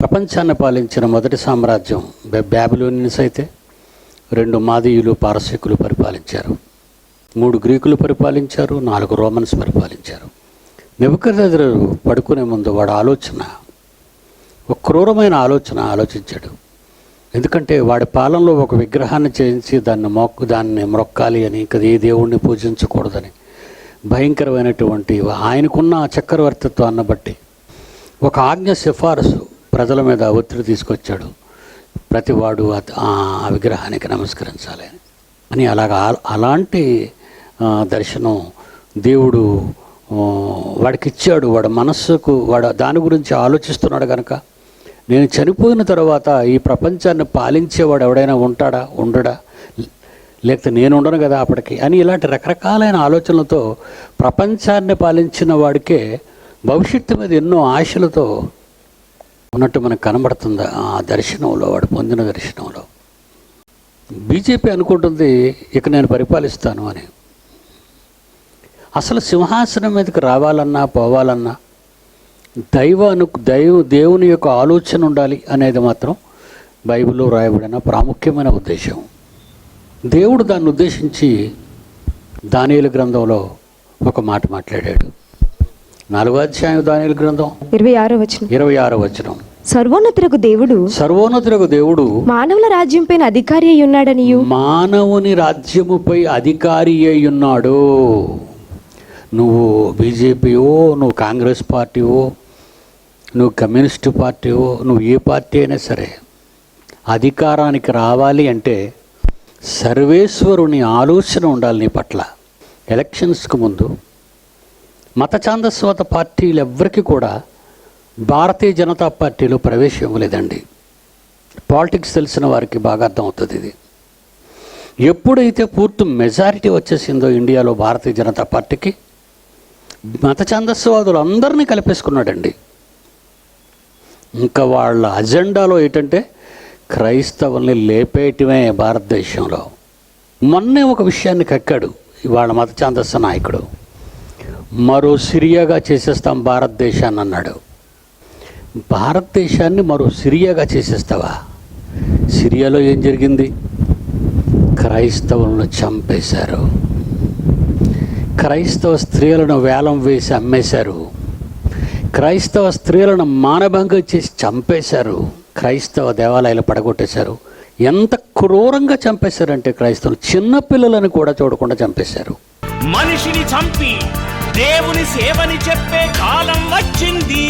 ప్రపంచాన్ని పాలించిన మొదటి సామ్రాజ్యం బాబిలోనియన్స్ అయితే 2 మాదీయులు పారసీకులు పరిపాలించారు, 3 గ్రీకులు పరిపాలించారు, 4 రోమన్స్ పరిపాలించారు. నెబుకద్నెజరు పడుకునే ముందు వాడు ఒక క్రూరమైన ఆలోచించాడు. ఎందుకంటే వాడి పాలనలో ఒక విగ్రహాన్ని చేయించి దాన్ని మొక్కాలి అని, ఇంకా ఏ దేవుణ్ణి పూజించకూడదని భయంకరమైనటువంటి ఆయనకున్న చక్రవర్తిత్వాన్ని బట్టి ఒక ఆజ్ఞ సిఫారసు ప్రజల మీద ఒత్తిడి తీసుకొచ్చాడు. ప్రతివాడు ఆ విగ్రహానికి నమస్కరించాలి అని. అలాంటి దర్శనం దేవుడు వాడికి ఇచ్చాడు. వాడి మనస్సుకు దాని గురించి ఆలోచిస్తున్నాడు కనుక, నేను చనిపోయిన తర్వాత ఈ ప్రపంచాన్ని పాలించేవాడు ఎవడైనా ఉండడా, లేకపోతే నేను ఉండను కదా అప్పటికి అని, ఇలాంటి రకరకాలైన ఆలోచనలతో ప్రపంచాన్ని పాలించిన వాడికే భవిష్యత్తు మీద ఎన్నో ఆశలతో ఉన్నట్టు మనకు కనబడుతుంది ఆ దర్శనంలో, వాడు పొందిన దర్శనంలో. బీజేపీ అనుకుంటుంది ఇక నేను పరిపాలిస్తాను అని. అసలు సింహాసనం మీదకి రావాలన్నా పోవాలన్నా దేవుని యొక్క ఆలోచన ఉండాలి అనేది మాత్రం బైబిల్లో రాయబడిన ప్రాముఖ్యమైన ఉద్దేశం. దేవుడు దాన్ని ఉద్దేశించి దానియేలు గ్రంథంలో ఒక మాట మాట్లాడాడు. 4వ అధ్యాయం దానియేలు గ్రంథం 26వ వచనం. సర్వోన్నతులకు దేవుడు మానవుల రాజ్యంపైన అధికారి అయి ఉన్నాడనియు, మానవుని రాజ్యముపై అధికారి అయి ఉన్నాడు. నువ్వు బీజేపీయో, నువ్వు కాంగ్రెస్ పార్టీయో, నువ్వు కమ్యూనిస్టు పార్టీయో, నువ్వు ఏ పార్టీ అయినా సరే అధికారానికి రావాలి అంటే సర్వేశ్వరుని ఆలోచన ఉండాలి నీ పట్ల. ఎలక్షన్స్కు ముందు మత ఛాందస్వత పార్టీలు ఎవ్వరికి కూడా భారతీయ జనతా పార్టీలో ప్రవేశం ఇవ్వలేదండి. పాలిటిక్స్ తెలిసిన వారికి బాగా అర్థమవుతుంది ఇది. ఎప్పుడైతే పూర్తి మెజారిటీ వచ్చేసిందో ఇండియాలో భారతీయ జనతా పార్టీకి, మత ఛాందస్వాదులు అందరినీ కలిపేసుకున్నాడండి. ఇంకా వాళ్ళ అజెండాలో ఏంటంటే క్రైస్తవుల్ని లేపేయటమే భారతదేశంలో. మొన్నే ఒక విషయాన్ని కక్కాడు వాళ్ళ మత ఛాందస్సు నాయకుడు. మరో సిరియాగా చేసేస్తాం భారతదేశాన్ని అన్నాడు. భారతదేశాన్ని మరో సిరియాగా చేసేస్తావా? సిరియాలో ఏం జరిగింది? క్రైస్తవులను చంపేశారు. క్రైస్తవ స్త్రీలను వేలం వేసి అమ్మేశారు. క్రైస్తవ స్త్రీలను మానభంగం చేసి చంపేశారు. క్రైస్తవ దేవాలయాలు పడగొట్టేశారు. ఎంత క్రూరంగా చంపేశారంటే క్రైస్తవులు చిన్నపిల్లలను కూడా చూడకుండా చంపేశారు. మనిషిని చంపి దేవుని సేవని చెప్పే కాలం వచ్చింది.